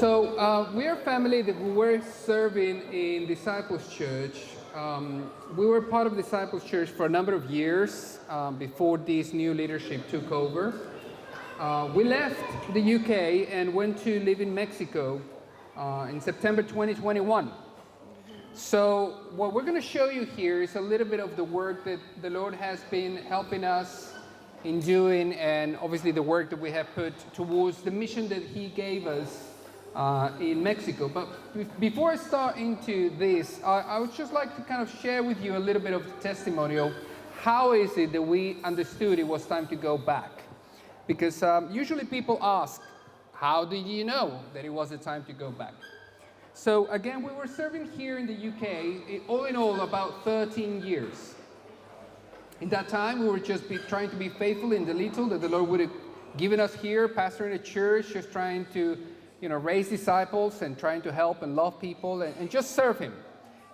We are a family that we were serving in Disciples Church. We were part of Disciples Church for a number of years before this new leadership took over. We left the UK and went to live in Mexico in September 2021. So what we're going to show you here is a little bit of the work that the Lord has been helping us in doing, and obviously the work that we have put towards the mission that He gave us in Mexico. But before I start into this, I would just like to kind of share with you a little bit of the testimony of how is it that we understood it was time to go back. Because usually people ask, how did you know that it was the time to go back? So again, we were serving here in the UK, all in all, about 13 years. In that time, we were just trying to be faithful in the little that the Lord would have given us here, pastoring a church, just trying to raise disciples and trying to help and love people and just serve Him.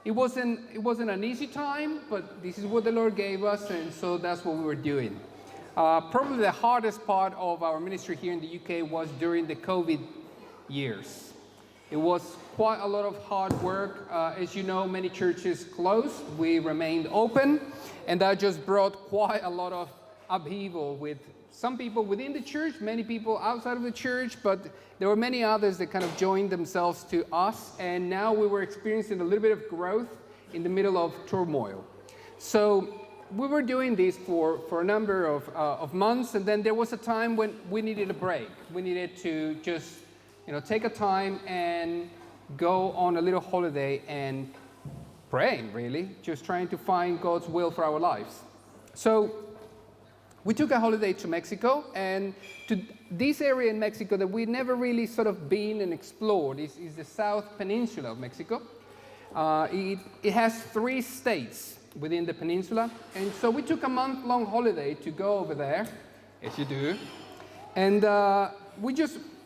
It wasn't an easy time, but this is what the Lord gave us, and so that's what we were doing. Probably the hardest part of our ministry here in the UK was during the COVID years. It was quite a lot of hard work. As you know, many churches closed. We remained open, and that just brought quite a lot of upheaval with some people within the church, many people outside of the church, but there were many others that kind of joined themselves to us, and now we were experiencing a little bit of growth in the middle of turmoil. So we were doing this for a number of months, and then there was a time when we needed a break. We needed to just take a time and go on a little holiday and praying, really, just trying to find God's will for our lives. So we took a holiday to Mexico, and to this area in Mexico that we never really sort of been and explored is the South Peninsula of Mexico. It has 3 states within the peninsula, and so we took a month-long holiday to go over there, as you do, and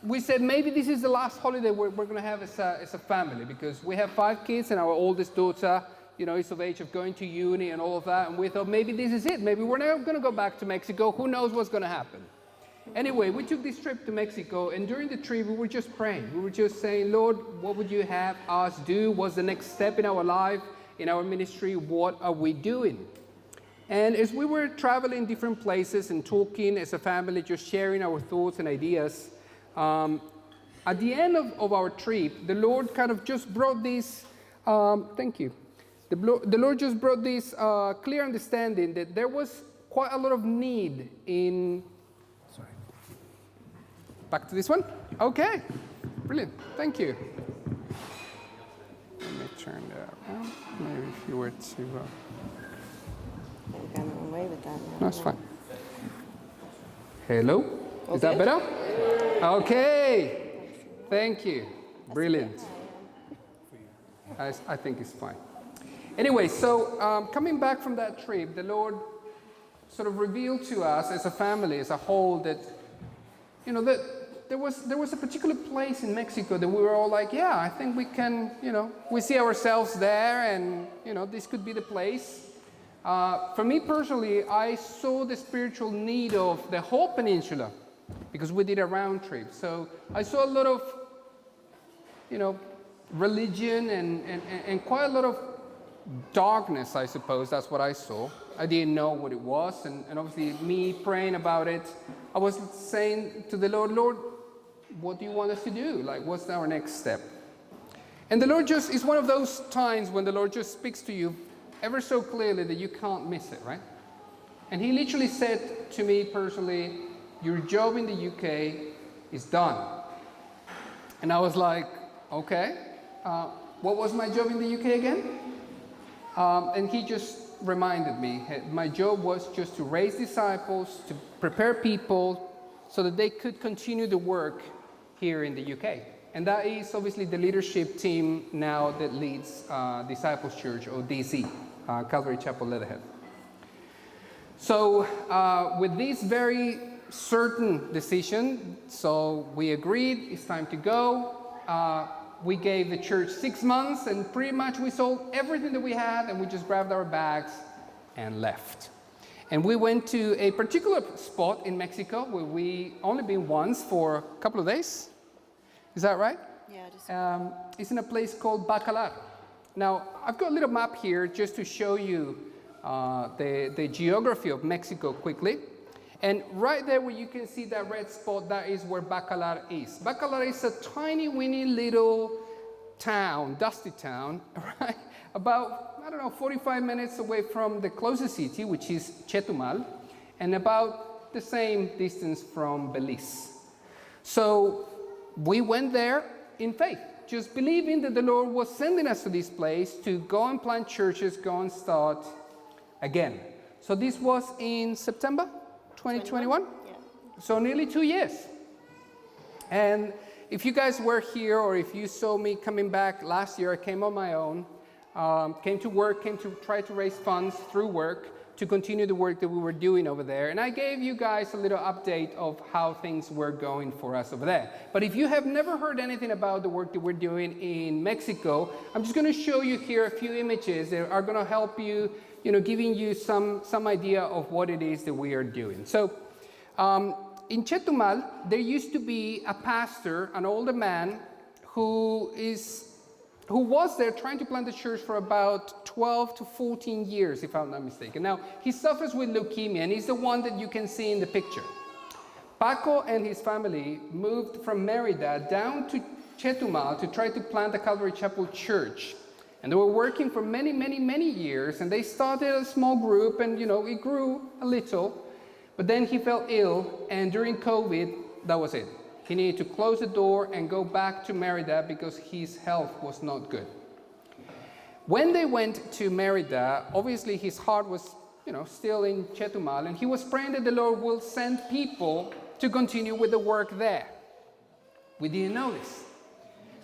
we said maybe this is the last holiday we're going to have as a family, because we have 5 kids and our oldest daughter is of age of going to uni and all of that, and we thought maybe this is it. Maybe we're never going to go back to Mexico. Who knows what's going to happen? Anyway, we took this trip to Mexico, and during the trip we were just praying. We were just saying, Lord, what would you have us do? What's the next step in our life, in our ministry? What are we doing? And as we were traveling different places and talking as a family, just sharing our thoughts and ideas, at the end of our trip, the Lord kind of just brought this, thank you. The Lord just brought this clear understanding that there was quite a lot of need in... Sorry. Back to this one? Okay. Brilliant. Thank you. Let me turn that around. Maybe if you were to... We're going away with that now. That's fine. Hello? Okay. Is that better? Okay. Thank you. Brilliant. I think it's fine. Anyway, so coming back from that trip, the Lord sort of revealed to us as a family, as a whole, that that there was a particular place in Mexico that we were all like, yeah, I think we can, we see ourselves there, and this could be the place. For me personally, I saw the spiritual need of the whole peninsula because we did a round trip. So I saw a lot of, religion and quite a lot of darkness, I suppose. That's what I saw. I didn't know what it was, and obviously me praying about it, I was saying to the Lord, what do you want us to do? Like, what's our next step? And the Lord just is one of those times when the Lord just speaks to you ever so clearly that you can't miss it, right? And He literally said to me personally, your job in the UK is done. And I was like, okay, what was my job in the UK again? And He just reminded me, my job was just to raise disciples, to prepare people so that they could continue the work here in the UK. And that is obviously the leadership team now that leads Disciples Church, or DC, Calvary Chapel, Leatherhead. So with this very certain decision, so we agreed, it's time to go. We gave the church 6 months, and pretty much we sold everything that we had, and we just grabbed our bags and left. And we went to a particular spot in Mexico where we only been once for a couple of days. Is that right? Yeah, just It's in a place called Bacalar. Now, I've got a little map here just to show you the geography of Mexico quickly. And right there where you can see that red spot, that is where Bacalar is. Bacalar is a tiny, weeny little town, dusty town, right? About, 45 minutes away from the closest city, which is Chetumal, and about the same distance from Belize. So we went there in faith, just believing that the Lord was sending us to this place to go and plant churches, go and start again. So this was in September 2021? Yeah. So nearly 2 years. And if you guys were here or if you saw me coming back last year, I came on my own, came to work, came to try to raise funds through work to continue the work that we were doing over there. And I gave you guys a little update of how things were going for us over there. But if you have never heard anything about the work that we're doing in Mexico, I'm just going to show you here a few images that are going to help you, giving you some idea of what it is that we are doing. So in Chetumal, there used to be a pastor, an older man, who was there trying to plant the church for about 12 to 14 years, if I'm not mistaken. Now, he suffers with leukemia, and he's the one that you can see in the picture. Paco and his family moved from Merida down to Chetumal to try to plant the Calvary Chapel Church. And they were working for many, many, many years, and they started a small group, and it grew a little. But then he fell ill, and during COVID, that was it. He needed to close the door and go back to Merida because his health was not good. When they went to Merida, obviously his heart was, still in Chetumal, and he was praying that the Lord will send people to continue with the work there. We didn't know this.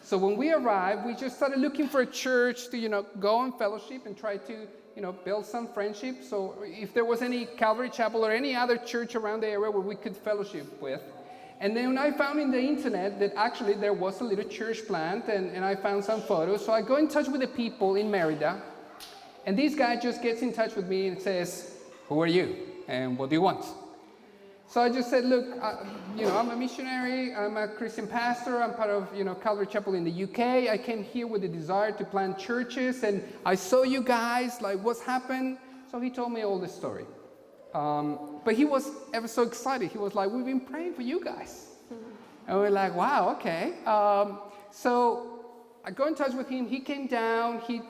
So when we arrived, we just started looking for a church to, go and fellowship and try to, build some friendship. So if there was any Calvary Chapel or any other church around the area where we could fellowship with. And then I found in the internet that actually there was a little church plant, and I found some photos. So I go in touch with the people in Merida, and this guy just gets in touch with me and says, "Who are you? And what do you want?" So I just said, "Look, I'm a missionary, I'm a Christian pastor, I'm part of, Calvary Chapel in the UK. I came here with the desire to plant churches, and I saw you guys, like, what's happened?" So he told me all the story. But he was ever so excited. He was like, "We've been praying for you guys." And we're like, "Wow, okay." So I go in touch with him. He came down. He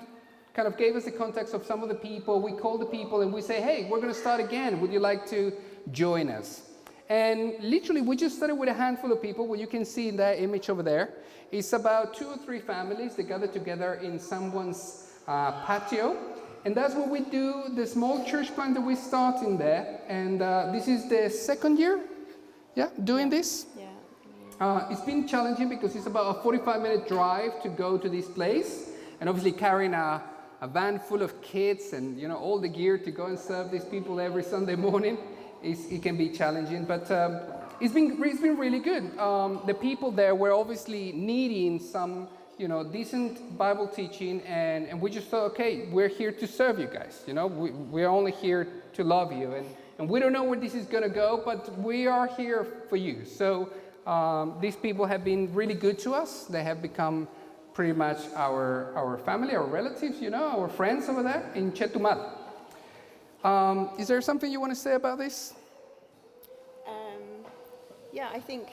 kind of gave us the context of some of the people. We called the people and we say, "Hey, we're going to start again. Would you like to join us?" And literally, we just started with a handful of people. What you can see in that image over there is about 2 or 3 families that gather together in someone's patio. And that's what we do, the small church plant that we start in there. And this is the second year, doing this. Yeah. It's been challenging because it's about a 45-minute drive to go to this place. And obviously carrying a van full of kids and all the gear to go and serve these people every Sunday morning, it can be challenging. But it's been really good. The people there were obviously needing some decent Bible teaching, and we just thought, okay, we're here to serve you guys. We're only here to love you, and we don't know where this is going to go, but we are here for you. So these people have been really good to us. They have become pretty much our family, our relatives, our friends over there in Chetumal. Is there something you want to say about this? Yeah, I think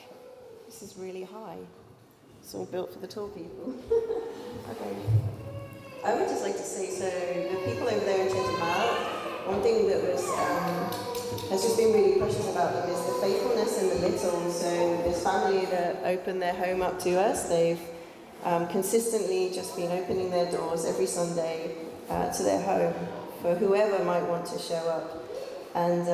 this is really high. It's all built for the tall people. Okay. I would just like to say, so the people over there in Chetumal, one thing that has just been really precious about them is the faithfulness in the little. So this family that opened their home up to us, they've consistently just been opening their doors every Sunday to their home for whoever might want to show up. And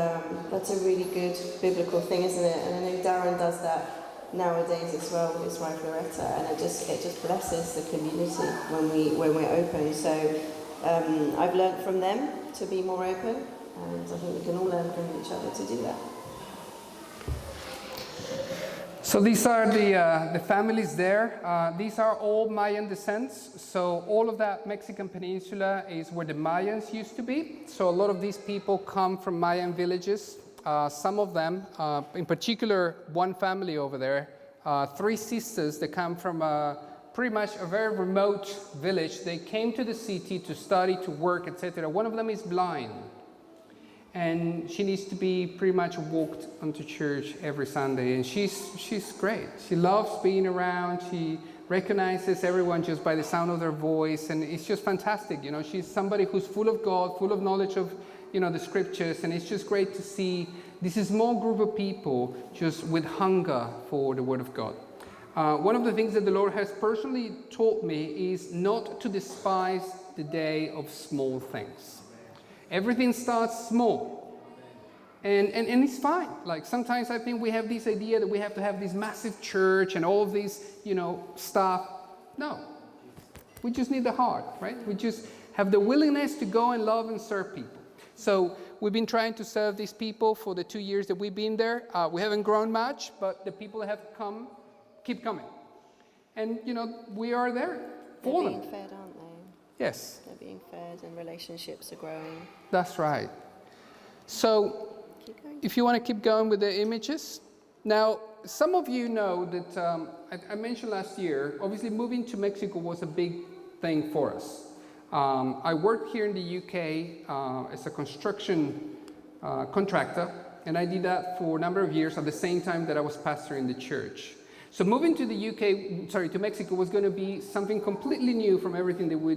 that's a really good biblical thing, isn't it? And I know Darren does that nowadays as well with his wife Loretta, and it just blesses the community when we're open. So I've learned from them to be more open, and I think we can all learn from each other to do that. So these are the families there. These are all Mayan descents. So all of that Mexican peninsula is where the Mayans used to be. So a lot of these people come from Mayan villages. Some of them, in particular, one family over there, 3 sisters that come from pretty much a very remote village. They came to the city to study, to work, etc. One of them is blind. And she needs to be pretty much walked onto church every Sunday. And she's great. She loves being around. She recognizes everyone just by the sound of their voice. And it's just fantastic. You know, she's somebody who's full of God, full of knowledge of, you know, the scriptures. And it's just great to see this small group of people just with hunger for the Word of God. One of the things that the Lord has personally taught me is not to despise the day of small things. Everything starts small, and it's fine. Like sometimes I think we have this idea that we have to have this massive church and all of this, you know, stuff. No, we just need the heart, right? We just have the willingness to go and love and serve people. So we've been trying to serve these people for the 2 years that we've been there. We haven't grown much, but the people that have come keep coming, and you know we are there for them. They're being fed, aren't they? Yes. They're being fed and relationships are growing. That's right. So if you want to keep going with the images. Now, some of you know that I mentioned last year, obviously moving to Mexico was a big thing for us. I worked here in the UK as a construction contractor, and I did that for a number of years at the same time that I was pastoring the church. So moving to to Mexico was going to be something completely new from everything that we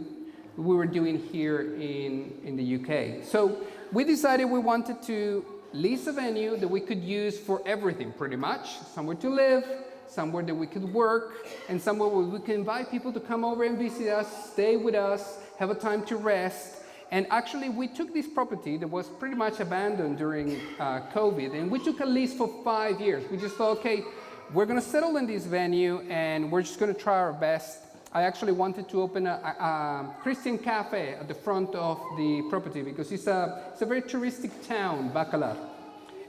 were doing here in the UK. So we decided we wanted to lease a venue that we could use for everything pretty much. Somewhere to live, somewhere that we could work, and somewhere where we could invite people to come over and visit us, stay with us, have a time to rest. And actually we took this property that was pretty much abandoned during COVID, and we took a lease for 5 years. We just thought, okay, we're going to settle in this venue and we're just going to try our best. I actually wanted to open a Christian cafe at the front of the property because it's a very touristic town, Bacalar.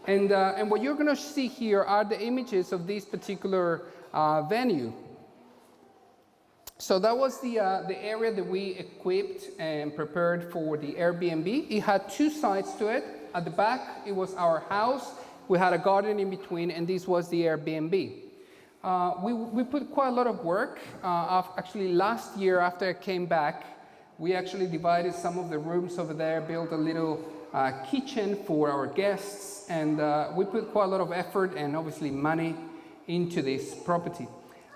And what you're going to see here are the images of this particular venue. So that was the area that we equipped and prepared for the Airbnb. It had 2 sides to it. At the back, it was our house. We had a garden in between, and this was the Airbnb. We put quite a lot of work. Actually, last year after I came back, we actually divided some of the rooms over there, built a little kitchen for our guests, and we put quite a lot of effort and obviously money into this property.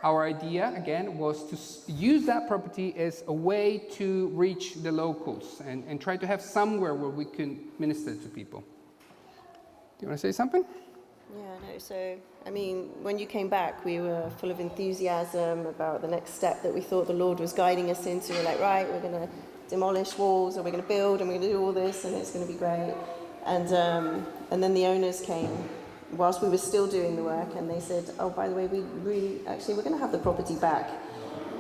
Our idea, again, was to use that property as a way to reach the locals and try to have somewhere where we can minister to people. Do you want to say something? Yeah, no, so, I mean, when you came back, we were full of enthusiasm about the next step that we thought the Lord was guiding us into. We're like, right, we're going to demolish walls, or we're going to build, and we're going to do all this, and it's going to be great. And then the owners came whilst we were still doing the work, and they said, oh, by the way, we're going to have the property back.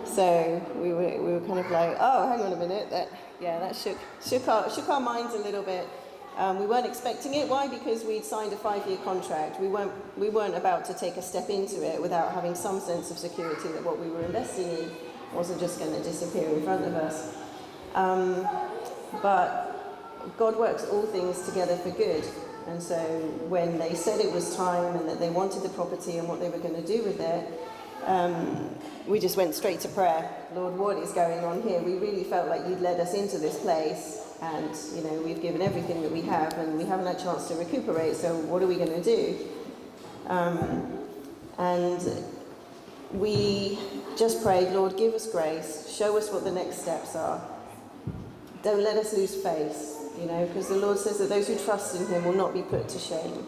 So we were kind of like, oh, hang on a minute, that shook our minds a little bit. We weren't expecting it. Why? Because we'd signed a 5-year contract. We weren't about to take a step into it without having some sense of security that what we were investing in wasn't just going to disappear in front of us. But God works all things together for good. And so when they said it was time and that they wanted the property and what they were going to do with it, we just went straight to prayer. Lord, what is going on here? We really felt like you'd led us into this place. And, you know, we've given everything that we have and we haven't had a chance to recuperate, so what are we going to do? And we just prayed, Lord, give us grace, show us what the next steps are. Don't let us lose faith, you know, because the Lord says that those who trust in him will not be put to shame.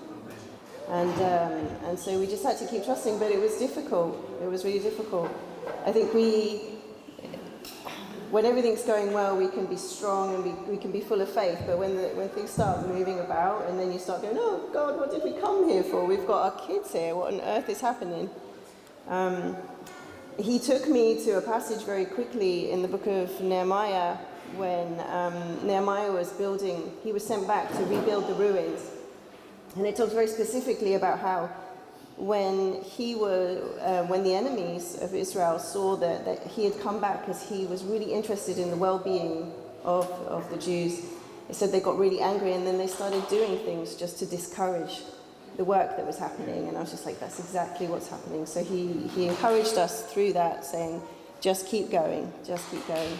And so we just had to keep trusting, but it was difficult. It was really difficult. I think when everything's going well, we can be strong and we can be full of faith. But when things start moving about, and then you start going, oh God, what did we come here for? We've got our kids here. What on earth is happening? He took me to a passage very quickly in the book of Nehemiah when Nehemiah was building. He was sent back to rebuild the ruins, and it talks very specifically about how when the enemies of Israel saw that he had come back because he was really interested in the well-being of the Jews, it said they got really angry and then they started doing things just to discourage the work that was happening. And I was just like, that's exactly what's happening. So he encouraged us through that, saying, just keep going, just keep going.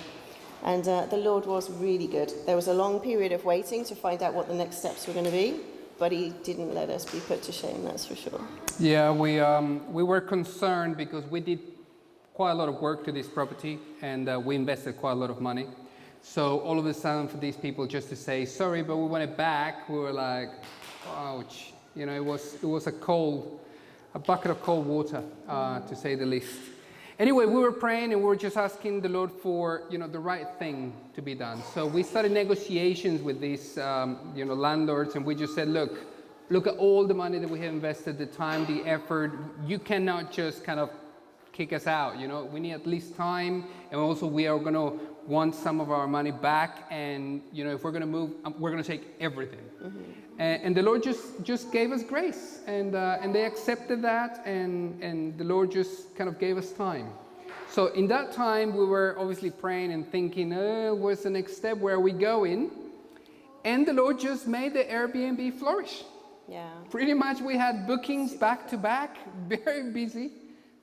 And the Lord was really good. There was a long period of waiting to find out what the next steps were going to be, but he didn't let us be put to shame, that's for sure. Yeah, we were concerned because we did quite a lot of work to this property, and we invested quite a lot of money. So all of a sudden, for these people just to say sorry, but we want it back, we were like, ouch. You know, it was a bucket of cold water, to say the least. Anyway, we were praying and we were just asking the Lord for, the right thing to be done. So we started negotiations with these, landlords, and we just said, look at all the money that we have invested, the time, the effort. You cannot just kind of kick us out. We need at least time, and also we are going to want some of our money back. And if we're going to move, we're going to take everything. Mm-hmm. And the Lord just gave us grace, and they accepted that, and the Lord just kind of gave us time. So in that time, we were obviously praying and thinking, what's the next step? Where are we going? And the Lord just made the Airbnb flourish. Yeah. Pretty much we had bookings back to back, very busy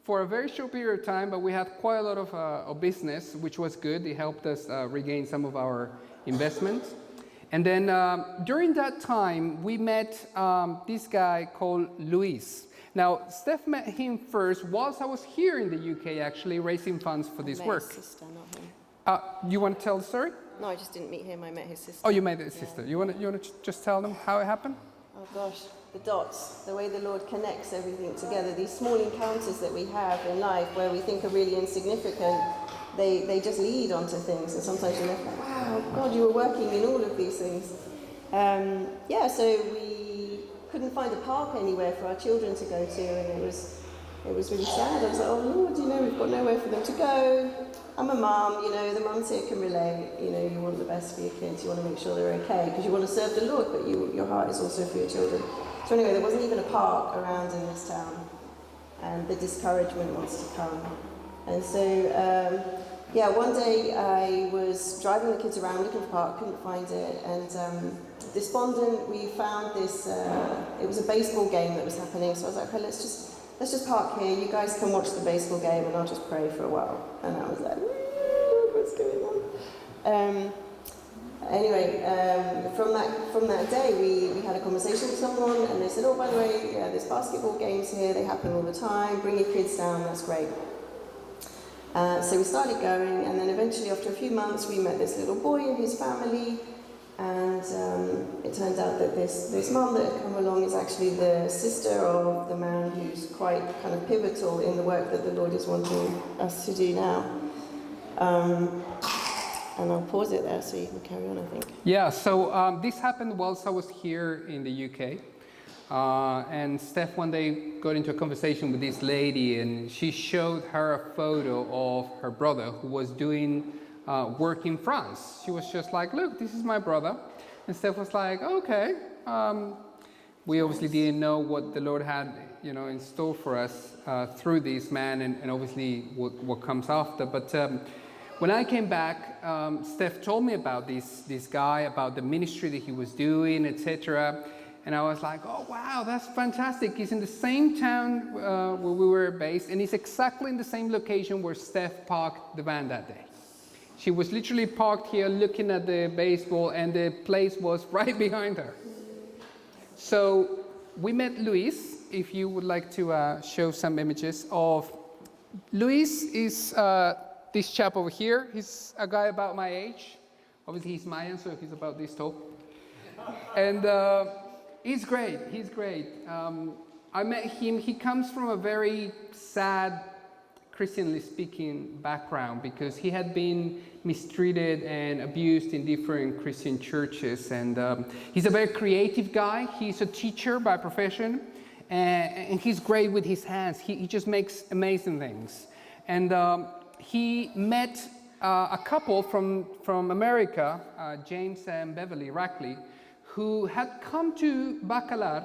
for a very short period of time, but we had quite a lot of business, which was good. It helped us regain some of our investment. And then during that time, we met this guy called Luis. Now, Steph met him first whilst I was here in the UK, actually, raising funds for this work. His sister, not him. You want to tell the story? No, I just didn't meet him. I met his sister. Oh, you met his sister. You want to just tell them how it happened? Oh gosh, the dots, the way the Lord connects everything together. These small encounters that we have in life where we think are really insignificant, they just lead onto things, and sometimes you're like, wow, God, you were working in all of these things. So we couldn't find a park anywhere for our children to go to, and it was really sad. I was like, oh Lord, we've got nowhere for them to go. I'm a mum, the mums here can relate. You want the best for your kids, you want to make sure they're okay, because you want to serve the Lord, but your heart is also for your children. So anyway, there wasn't even a park around in this town, and the discouragement wants to come. And so, one day I was driving the kids around looking for a park, couldn't find it, and despondent, we found this, it was a baseball game that was happening, so I was like, okay, let's just park here, you guys can watch the baseball game and I'll just pray for a while. And I was like, what's going on? From that day, we had a conversation with someone, and they said, oh, by the way, there's basketball games here, they happen all the time, bring your kids down, that's great. So we started going, and then eventually after a few months, we met this little boy and his family, and it turned out that this mum that had come along is actually the sister of the man who's quite kind of pivotal in the work that the Lord is wanting us to do now. And I'll pause it there so you can carry on, I think. Yeah, so this happened whilst I was here in the UK. And Steph one day got into a conversation with this lady, and she showed her a photo of her brother who was doing work in France. She was just like, look, this is my brother. And Steph was like, okay. We obviously didn't know what the Lord had, in store for us through this man, and obviously what comes after. But when I came back, Steph told me about this guy, about the ministry that he was doing, etc. And I was like, oh, wow, that's fantastic. He's in the same town where we were based, and he's exactly in the same location where Steph parked the van that day. She was literally parked here looking at the baseball, and the place was right behind her. So we met Luis. If you would like to show some images of Luis is this chap over here. He's a guy about my age. Obviously, he's Mayan, so he's about this tall. And he's great. He's great. I met him. He comes from a very sad, Christianly speaking, background, because he had been mistreated and abused in different Christian churches. And he's a very creative guy. He's a teacher by profession, and he's great with his hands. He just makes amazing things. And he met a couple from America, James and Beverly Rackley, who had come to Bacalar,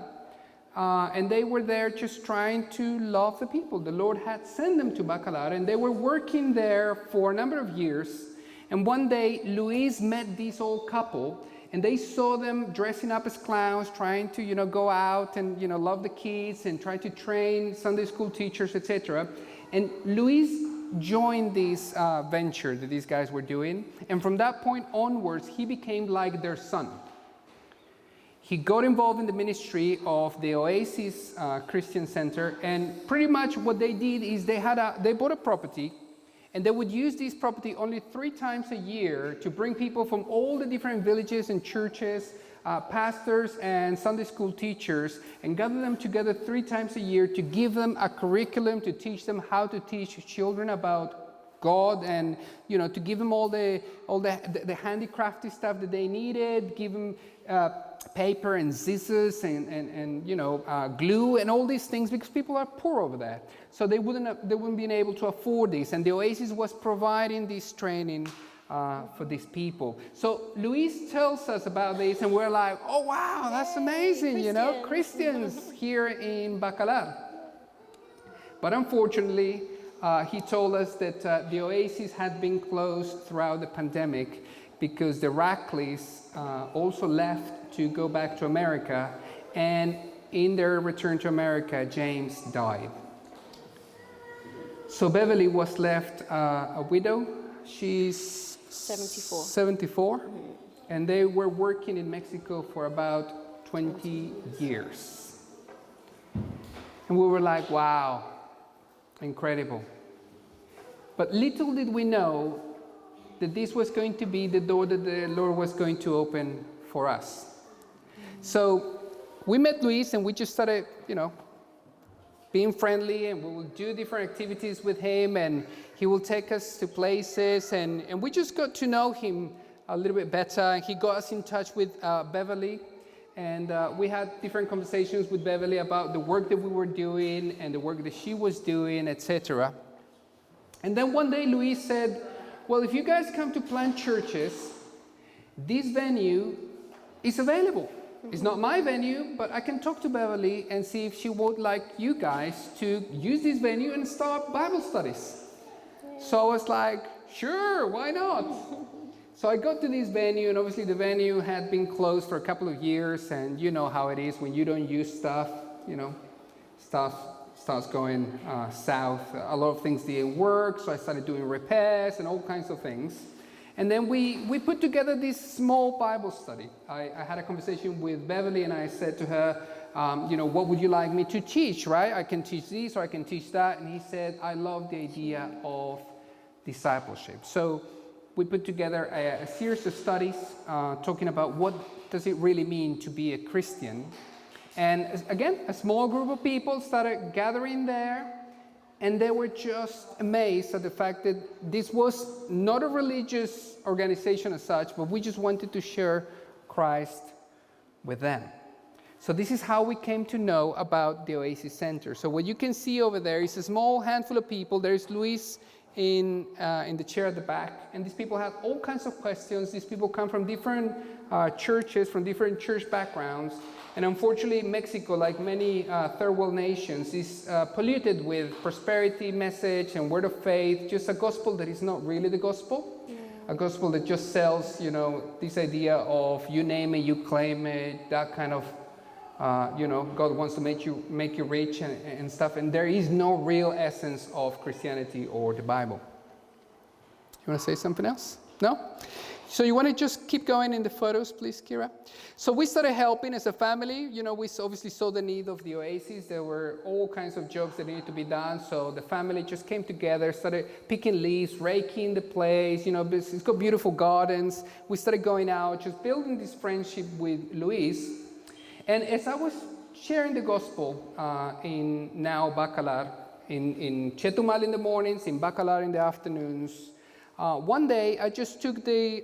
and they were there just trying to love the people. The Lord had sent them to Bacalar, and they were working there for a number of years. And one day, Luis met this old couple, and they saw them dressing up as clowns, trying to, go out and, love the kids and try to train Sunday school teachers, etc. And Luis joined this venture that these guys were doing. And from that point onwards, he became like their son. He got involved in the ministry of the Oasis Christian Center, and pretty much what they did is they bought a property, and they would use this property only 3 times a year to bring people from all the different villages and churches, pastors and Sunday school teachers, and gather them together 3 times a year to give them a curriculum to teach them how to teach children about God, and to give them all the handicrafty stuff that they needed, give them paper and scissors and glue and all these things, because people are poor over there. So they wouldn't be able to afford this, and the Oasis was providing this training for these people. So Luis tells us about this, and we're like, oh wow, that's amazing, Christians here in Bacalar. But unfortunately, he told us that the Oasis had been closed throughout the pandemic because the Rackleys also left to go back to America, and in their return to America, James died. So Beverly was left a widow. She's 74. Mm-hmm. And they were working in Mexico for about 20 years. And we were like, wow, incredible. But little did we know that this was going to be the door that the Lord was going to open for us. So we met Luis, and we just started, being friendly, and we will do different activities with him, and he will take us to places, and we just got to know him a little bit better. He got us in touch with Beverly, and we had different conversations with Beverly about the work that we were doing and the work that she was doing, etc. And then one day Luis said, well, if you guys come to plant churches, this venue is available. It's not my venue, but I can talk to Beverly and see if she would like you guys to use this venue and start Bible studies. So I was like, sure, why not? So I got to this venue, and obviously the venue had been closed for a couple of years, and you know how it is when you don't use stuff, stuff starts going south. A lot of things didn't work, so I started doing repairs and all kinds of things. And then we put together this small Bible study. I had a conversation with Beverly, and I said to her, what would you like me to teach, right? I can teach this or I can teach that. And he said, I love the idea of discipleship. So we put together a series of studies talking about what does it really mean to be a Christian. And again, a small group of people started gathering there. And they were just amazed at the fact that this was not a religious organization as such, but we just wanted to share Christ with them. So this is how we came to know about the Oasis Center. So what you can see over there is a small handful of people. There's Luis in the chair at the back. And these people have all kinds of questions. These people come from different churches, from different church backgrounds. And unfortunately, Mexico, like many third world nations, is polluted with prosperity message and word of faith, just a gospel that is not really the gospel. Yeah. A gospel that just sells, this idea of you name it, you claim it, that kind of, God wants to make you rich and stuff. And there is no real essence of Christianity or the Bible. You want to say something else? No? So you want to just keep going in the photos, please, Kira? So we started helping as a family. We obviously saw the need of the Oasis. There were all kinds of jobs that needed to be done. So the family just came together, started picking leaves, raking the place. It's got beautiful gardens. We started going out, just building this friendship with Luis. And as I was sharing the gospel in now Bacalar, in Chetumal in the mornings, in Bacalar in the afternoons, one day I just took the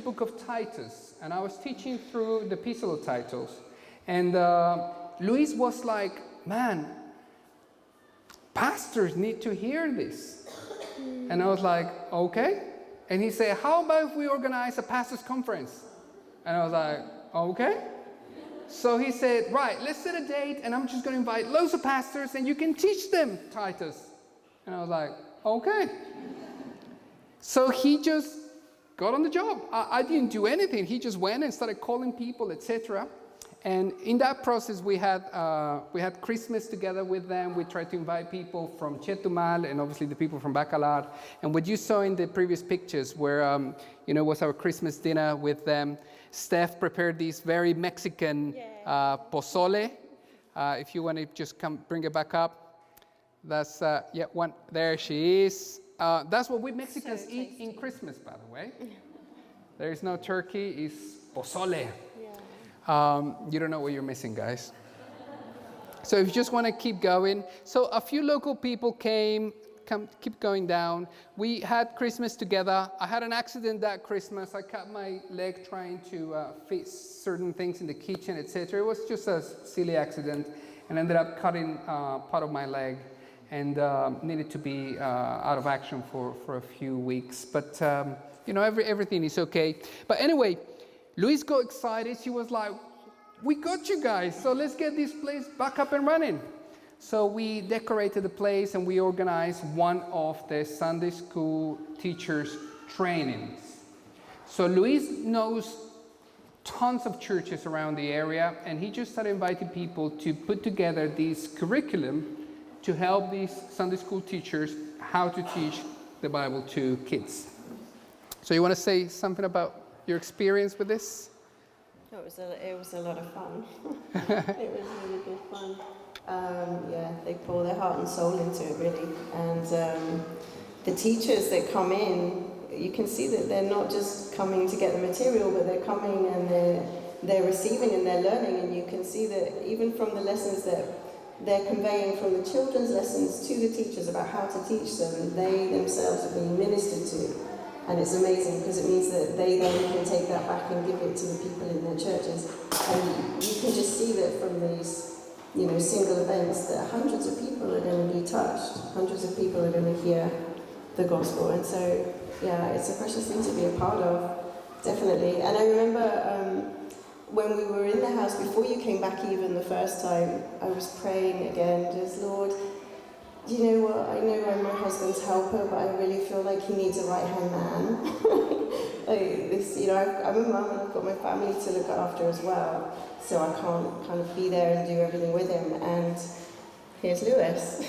book of Titus, and I was teaching through the epistle of Titus, and Luis was like, man, pastors need to hear this. And I was like, okay. And he said, how about if we organize a pastors conference? And I was like, okay. So he said, right, let's set a date, and I'm just going to invite loads of pastors, and you can teach them Titus. And I was like, okay. So he just got on the job. I didn't do anything. He just went and started calling people, etc. And in that process, we had Christmas together with them. We tried to invite people from Chetumal and obviously the people from Bacalar. And what you saw in the previous pictures where, was our Christmas dinner with them. Steph prepared this very Mexican pozole. If you want to just come bring it back up. That's, one. There she is. That's what we Mexicans eat in Christmas, by the way. There is no turkey, it's pozole. You don't know what you're missing, guys. So if you just want to keep going. So a few local people keep going down. We had Christmas together. I had an accident that Christmas. I cut my leg trying to fix certain things in the kitchen, etc. It was just a silly accident and ended up cutting part of my leg and needed to be out of action for a few weeks. But, everything is okay. But anyway, Luis got excited. She was like, we got you guys, so let's get this place back up and running. So we decorated the place and we organized one of the Sunday school teachers' trainings. So Luis knows tons of churches around the area, and he just started inviting people to put together this curriculum to help these Sunday school teachers how to teach the Bible to kids. So you want to say something about your experience with this? It was a lot of fun. It was really good fun. They pour their heart and soul into it, really. And the teachers that come in, you can see that they're not just coming to get the material, but they're coming and they're receiving and they're learning. And you can see that even from the lessons that they're conveying from the children's lessons to the teachers about how to teach them, they themselves are being ministered to. And it's amazing because it means that they then can take that back and give it to the people in their churches. And you can just see that from these, single events that hundreds of people are going to be touched. Hundreds of people are going to hear the gospel. And so, it's a precious thing to be a part of, definitely. And I remember when we were in the house, before you came back even the first time, I was praying again, just, Lord, you know what, I know I'm my husband's helper, but I really feel like he needs a right-hand man. I'm a mum and I've got my family to look after as well, so I can't kind of be there and do everything with him. And here's Lewis.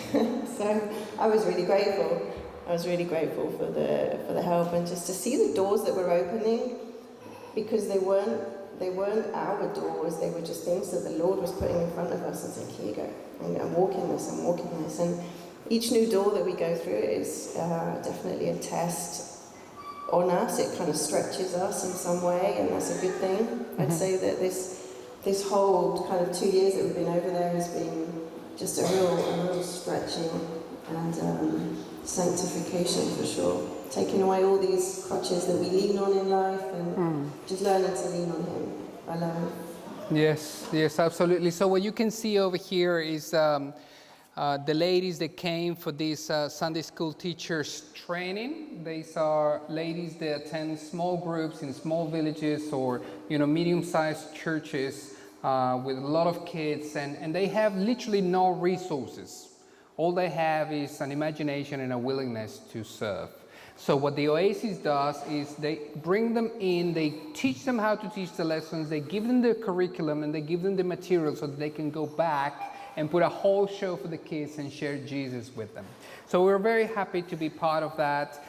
So I was really grateful. I was really grateful for the help and just to see the doors that were opening, because they weren't our doors, they were just things that the Lord was putting in front of us and saying, here you go, I'm walking this. And each new door that we go through is definitely a test on us. It kind of stretches us in some way, and that's a good thing. Mm-hmm. I'd say that this whole kind of 2 years that we've been over there has been just a real stretching and sanctification for sure. Taking away all these crutches that we lean on in life and just learning to lean on Him alone. Yes, absolutely. So what you can see over here is the ladies that came for this Sunday school teachers training. These are ladies that attend small groups in small villages or medium-sized churches with a lot of kids, and they have literally no resources. All they have is an imagination and a willingness to serve. So what the Oasis does is they bring them in, they teach them how to teach the lessons, they give them the curriculum, and they give them the material so that they can go back and put a whole show for the kids and share Jesus with them. So we're very happy to be part of that.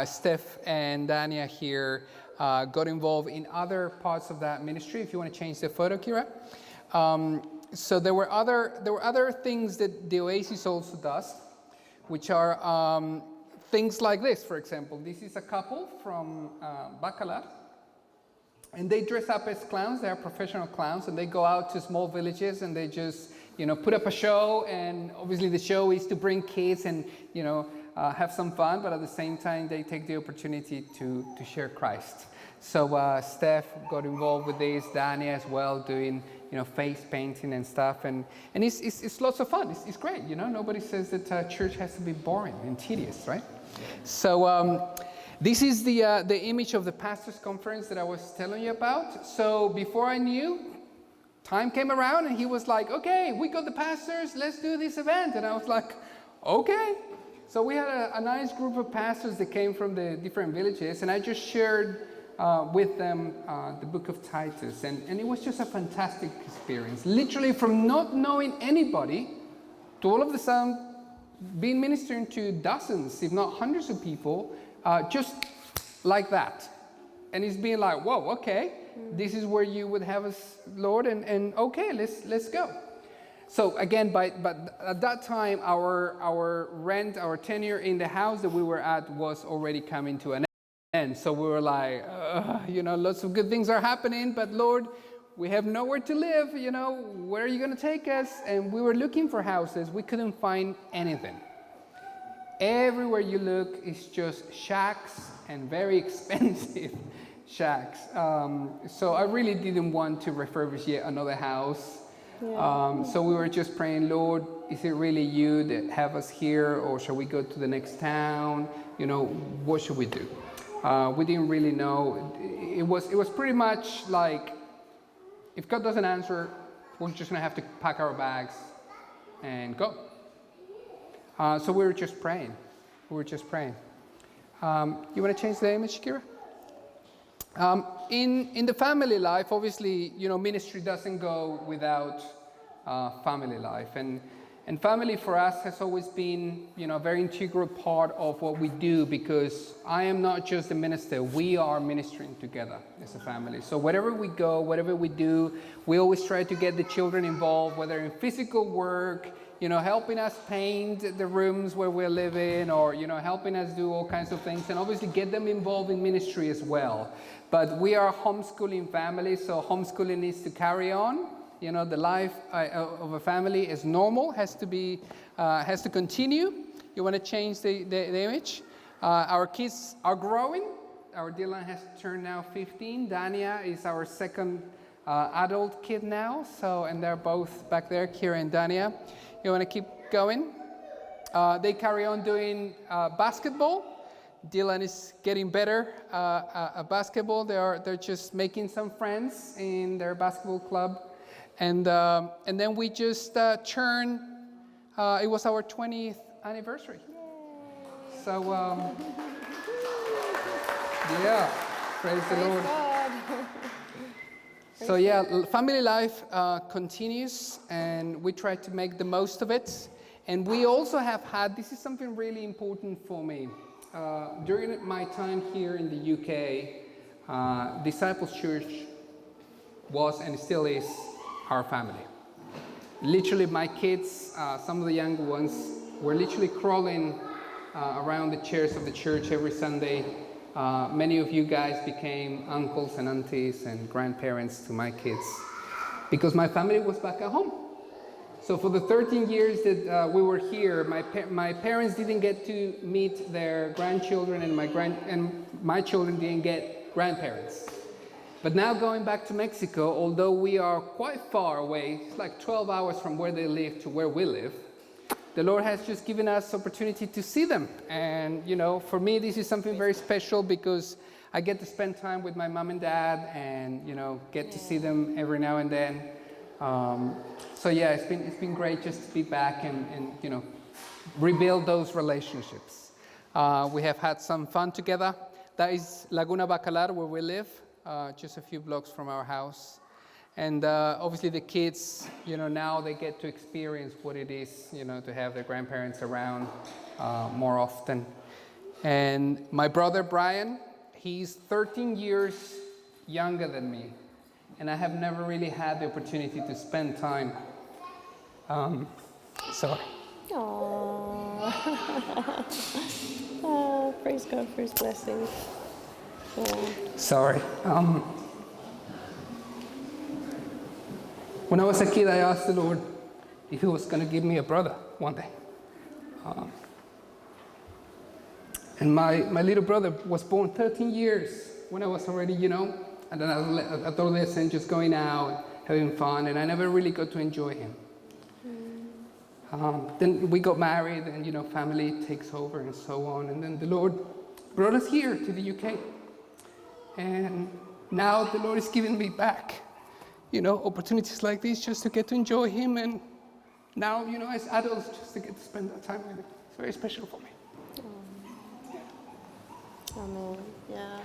Steph and Dania here got involved in other parts of that ministry. If you want to change the photo, Kira. So there were other things that the Oasis also does, which are things like this, for example. This is a couple from Bacalar, and they dress up as clowns. They are professional clowns, and they go out to small villages and they just put up a show. And obviously the show is to bring kids and have some fun, but at the same time they take the opportunity to share Christ. So Steph got involved with this, Dania as well, doing face painting and stuff, and it's lots of fun. It's great. Nobody says that church has to be boring and tedious, right? So this is the image of the pastors' conference that I was telling you about. So before I knew, time came around and he was like, okay, we got the pastors, let's do this event. And I was like, okay. So we had a nice group of pastors that came from the different villages, and I just shared with them the book of Titus, and it was just a fantastic experience. Literally from not knowing anybody to all of a sudden being ministering to dozens, if not hundreds of people, just like that. And it's being like, whoa, okay, this is where you would have us, Lord, and okay, let's go. So again, but at that time, our rent, our tenure in the house that we were at was already coming to an end. So we were like, lots of good things are happening, but Lord, we have nowhere to live, where are you going to take us? And we were looking for houses. We couldn't find anything. Everywhere you look is just shacks and very expensive shacks. So I really didn't want to refurbish yet another house. Yeah. So we were just praying, Lord, is it really you that have us here, or shall we go to the next town? What should we do? We didn't really know. It was pretty much like, if God doesn't answer, we're just gonna have to pack our bags and go. So we were just praying. You want to change the image, Kira? In the family life, obviously, ministry doesn't go without family life, and family for us has always been, a very integral part of what we do, because I am not just a minister, we are ministering together as a family. So wherever we go, whatever we do, we always try to get the children involved, whether in physical work, helping us paint the rooms where we're living, or, helping us do all kinds of things, and obviously get them involved in ministry as well. But we are a homeschooling family, so homeschooling needs to carry on. The life of a family is normal, has to continue. You want to change the image? Our kids are growing. Our Dylan has turned now 15. Dania is our second adult kid now. And they're both back there, Kira and Dania. You want to keep going? They carry on doing basketball. Dylan is getting better at basketball. They're just making some friends in their basketball club. And then we just turned, it was our 20th anniversary. Yay. So, yeah, praise the Lord. So yeah, family life continues, and we try to make the most of it. And we also have had, this is something really important for me, during my time here in the UK, Disciples Church was and still is our family. Literally, my kids, some of the younger ones, were literally crawling around the chairs of the church every Sunday. Many of you guys became uncles and aunties and grandparents to my kids, because my family was back at home. So for the 13 years that we were here, my parents didn't get to meet their grandchildren, and my children didn't get grandparents. But now going back to Mexico, although we are quite far away, it's like 12 hours from where they live to where we live, the Lord has just given us opportunity to see them. And, for me, this is something very special, because I get to spend time with my mom and dad, and, get to see them every now and then. So yeah, it's been great just to be back and rebuild those relationships. We have had some fun together. That is Laguna Bacalar, where we live. Just a few blocks from our house. And obviously the kids, now they get to experience what it is, to have their grandparents around more often. And my brother Brian, he's 13 years younger than me. And I have never really had the opportunity to spend time. Sorry. Aww. Oh, praise God for his blessings. Sorry. When I was a kid, I asked the Lord if He was going to give me a brother one day. And my little brother was born 13 years when I was already, and then I was adolescent, just going out, having fun, and I never really got to enjoy him. Then we got married, and, family takes over and so on. And then the Lord brought us here to the UK. And now the Lord is giving me back, opportunities like this just to get to enjoy Him. And now, as adults, just to get to spend that time with Him. It's very special for me. Amen. Yeah.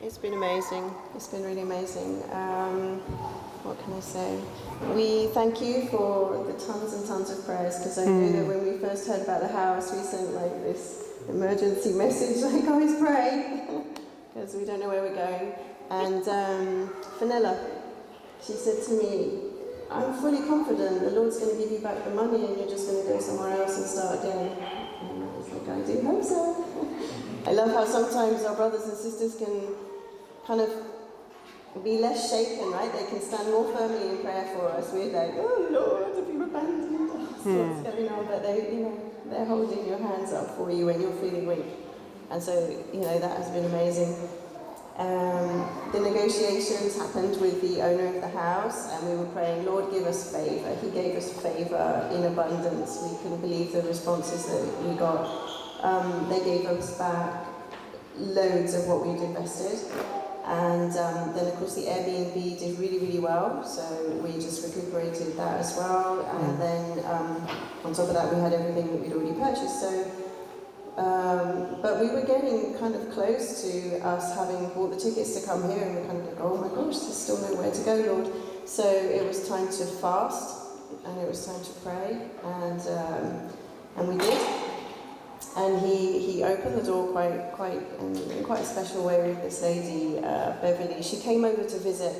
It's been amazing. It's been really amazing. What can I say? We thank you for the tons and tons of prayers, because I know that when we first heard about the house, we sent like this emergency message, like, always pray, because we don't know where we're going. And Fenella, she said to me, I'm fully confident the Lord's going to give you back the money and you're just going to go somewhere else and start again. And I was like, I do hope so. I love how sometimes our brothers and sisters can kind of be less shaken, right? They can stand more firmly in prayer for us. We're like, oh Lord, have you abandoned us? What's going on? But they're holding your hands up for you when you're feeling weak. And so, that has been amazing. The negotiations happened with the owner of the house, and we were praying, Lord, give us favour. He gave us favour in abundance. We couldn't believe the responses that we got. They gave us back loads of what we'd invested. And then, of course, the Airbnb did really, really well, so we just recuperated that as well. And then, on top of that, we had everything that we'd already purchased. So, but we were getting kind of close to us having bought the tickets to come here, and we're kind of like, oh my gosh, there's still nowhere to go, Lord. So it was time to fast, and it was time to pray, and we did. And he opened the door in quite a special way with this lady, Beverly. She came over to visit,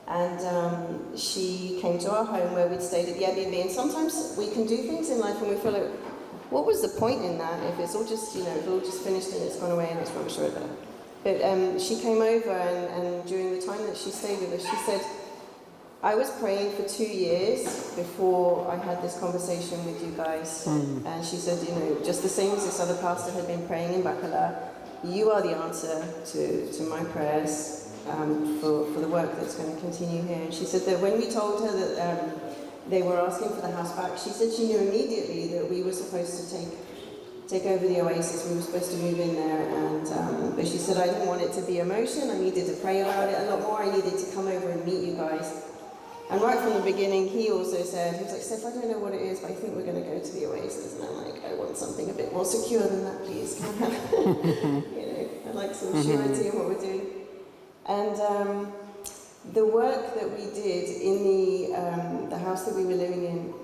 and she came to our home where we'd stayed at the Airbnb. And sometimes we can do things in life and we feel like, what was the point in that if it's all just, it's all just finished and it's gone away and it's rubbish or whatever. But she came over, and during the time that she stayed with us, she said, I was praying for 2 years before I had this conversation with you guys. And she said, just the same as this other pastor had been praying in Bacala, you are the answer to my prayers for the work that's going to continue here. And she said that when we told her that they were asking for the house back, she said she knew immediately that we were supposed to take over the Oasis. We were supposed to move in there, but she said I didn't want it to be emotion. I needed to pray about it a lot more. I needed to come over and meet you guys. And right from the beginning, he also said, he was like, Steph, I don't know what it is, but I think we're going to go to the Oasis. And I'm like, I want something a bit more secure than that, please. Can I have, I'd like some surety in what we're doing. And the work that we did in the house that we were living in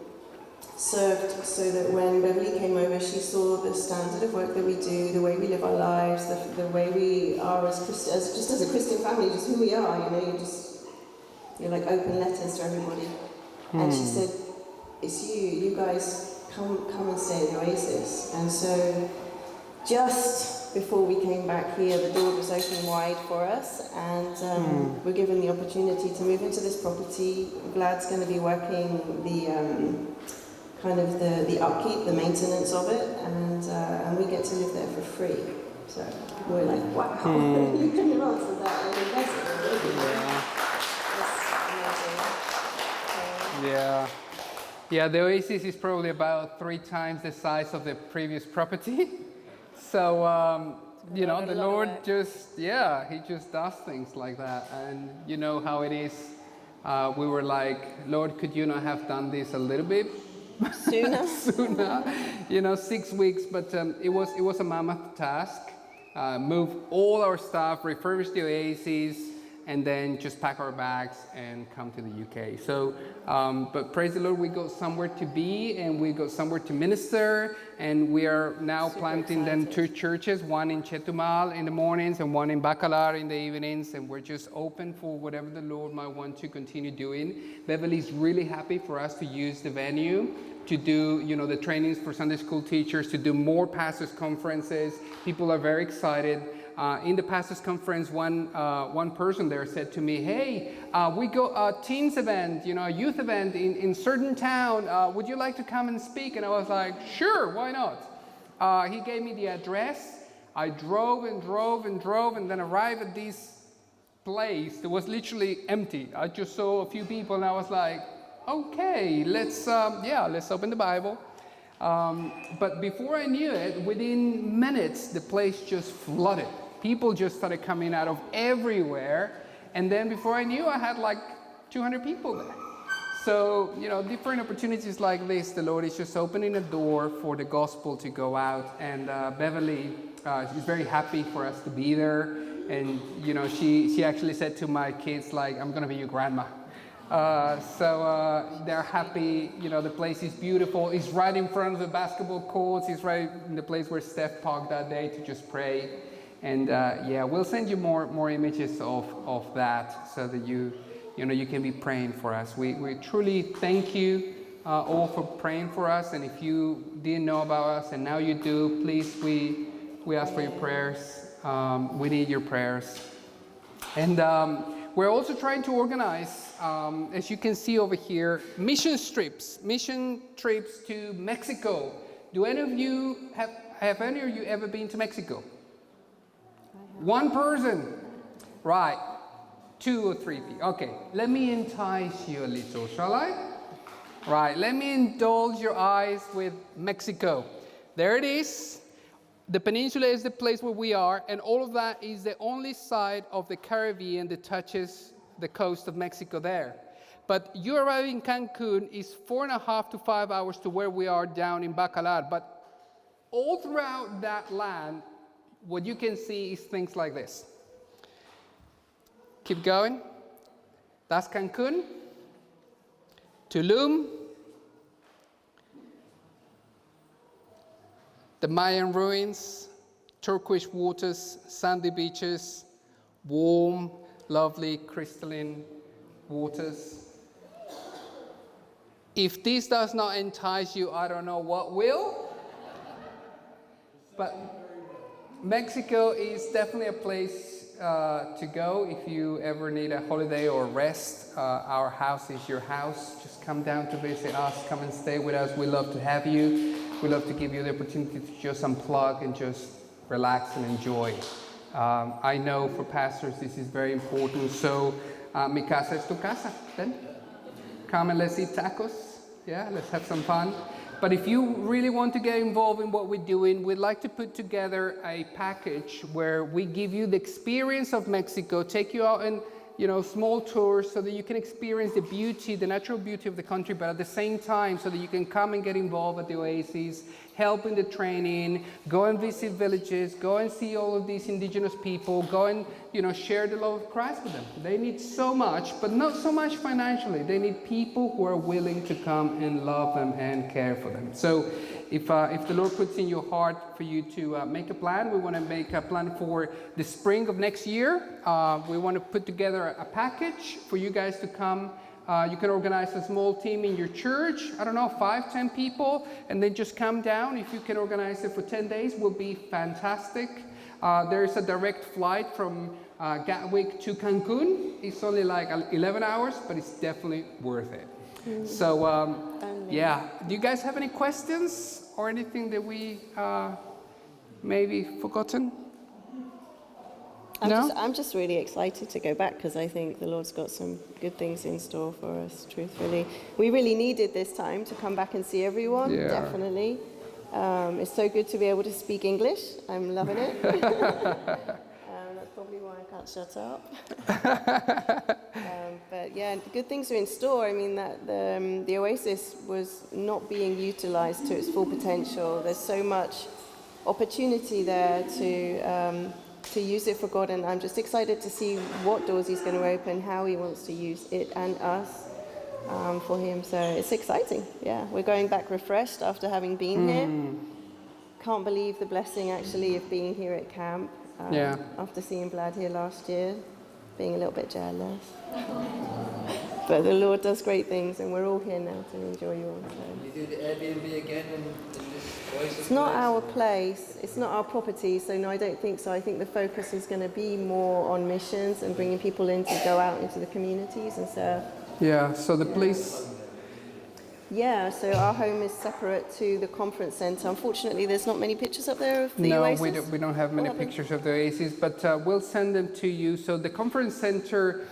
served so that when Beverly came over, she saw the standard of work that we do, the way we live our lives, the way we are as a Christian family, just who we are, you're like open letters to everybody. And she said, it's you guys come and stay at the Oasis. And so just before we came back here, the door was open wide for us, and we're given the opportunity to move into this property. Vlad's going to be working the upkeep, the maintenance of it, and we get to live there for free. So we're like, wow, you couldn't have answered that in investment. Yeah, the Oasis is probably about 3 times the size of the previous property. So, the Lord He just does things like that. And you know how it is. We were like, Lord, could you not have done this a little bit sooner? 6 weeks, but it was a mammoth task. Move all our stuff, refurbish the Oasis, and then just pack our bags and come to the UK. So, but praise the Lord, we got somewhere to be, and we got somewhere to minister, and we are now planting then 2 churches, one in Chetumal in the mornings and one in Bacalar in the evenings, and we're just open for whatever the Lord might want to continue doing. Beverly's really happy for us to use the venue to do, the trainings for Sunday school teachers, to do more pastors' conferences. People are very excited. In the pastors' conference, one person there said to me, hey, we go a teens event, a youth event in certain town. Would you like to come and speak? And I was like, sure, why not? He gave me the address. I drove and then arrived at this place that was literally empty. I just saw a few people and I was like, okay, let's open the Bible. But before I knew it, within minutes, the place just flooded. People just started coming out of everywhere. And then before I knew, I had like 200 people there. So, different opportunities like this, the Lord is just opening a door for the gospel to go out. And Beverly is very happy for us to be there. And you know, she actually said to my kids, like, I'm gonna be your grandma. So they're happy. You know, the place is beautiful. It's right in front of the basketball courts. It's right in the place where Steph parked that day to just pray. And yeah, we'll send you more images of that so that you can be praying for us. We truly thank you all for praying for us. And if you didn't know about us and now you do, please, we ask for your prayers. We need your prayers. And we're also trying to organize, as you can see over here, mission trips to Mexico. Do any of you have any of you ever been to Mexico? One person, right? 2 or 3 people. Okay, let me entice you a little, shall I? Right, let me indulge your eyes with Mexico. There it is. The peninsula is the place where we are, and all of that is the only side of the Caribbean that touches the coast of Mexico there. But you arrive in Cancun is 4.5 to 5 hours to where we are down in Bacalar. But all throughout that land, what you can see is things like this. Keep going. That's Cancun. Tulum. The Mayan ruins, turquoise waters, sandy beaches, warm, lovely, crystalline waters. If this does not entice you, I don't know what will. But Mexico is definitely a place to go if you ever need a holiday or rest. Our house is your house. Just come down to visit us, come and stay with us. We love to have you. We love to give you the opportunity to just unplug and just relax and enjoy. I know for pastors this is very important. So, mi casa es tu casa. Then come and let's eat tacos. Yeah, let's have some fun. But if you really want to get involved in what we're doing, we'd like to put together a package where we give you the experience of Mexico, take you out and small tours so that you can experience the beauty, the natural beauty of the country, but at the same time so that you can come and get involved at the oasis, help in the training, go and visit villages, go and see all of these indigenous people, go and share the love of Christ with them. They need so much, but not so much financially. They need people who are willing to come and love them and care for them. So if the Lord puts in your heart for you to make a plan, we want to make a plan for the spring of next year. We want to put together a package for you guys to come. You can organize a small team in your church, 5, 10 people, and then just come down. If you can organize it for 10 days, will be fantastic. There's a direct flight from Gatwick to Cancun. It's only like 11 hours, but it's definitely worth it. So, yeah. Do you guys have any questions or anything that we maybe forgotten? I'm just really excited to go back because I think the Lord's got some good things in store for us, truthfully. We really needed this time to come back and see everyone, definitely. It's so good to be able to speak English. I'm loving it. That's probably why I can't shut up. But yeah, good things are in store. I mean, that the Oasis was not being utilized to its full potential. There's so much opportunity there to use it for God, and I'm just excited to see what doors He's going to open, how He wants to use it and us for Him. So it's exciting. Yeah, we're going back refreshed after having been here. Can't believe the blessing actually of being here at camp. After seeing Vlad here last year, being a little bit jealous. But the Lord does great things, and we're all here now to enjoy you all. So. You do the Airbnb again in this Oasis? It's not our place, it's not our property, so no, I don't think so. I think the focus is going to be more on missions and bringing people in to go out into the communities and serve. Yeah, so the place... Yeah, so our home is separate to the conference centre. Unfortunately, there's not many pictures up there of the Oasis. No, we don't have many pictures of the Oasis, but we'll send them to you. So the conference centre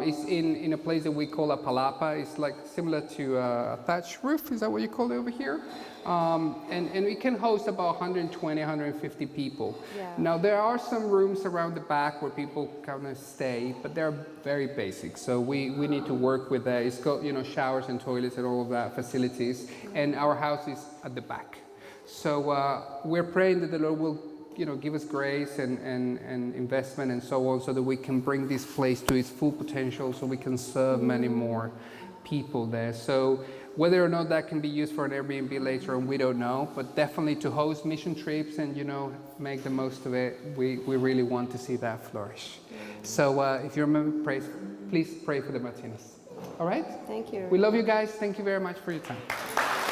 is in a place that we call a palapa. It's like similar to a thatched roof. Is that what you call it over here? And we can host about 120, 150 people. Yeah. Now, there are some rooms around the back where people kind of stay, but they're very basic. So we need to work with that. It's got, showers and toilets and all of that facilities. And our house is at the back. So we're praying that the Lord will give us grace and investment and so on, so that we can bring this place to its full potential, so we can serve many more people there. So whether or not that can be used for an Airbnb later on, we don't know, but definitely to host mission trips and make the most of it, we really want to see that flourish. So if you remember, please pray for the Martinez. All right? Thank you. We love you guys. Thank you very much for your time.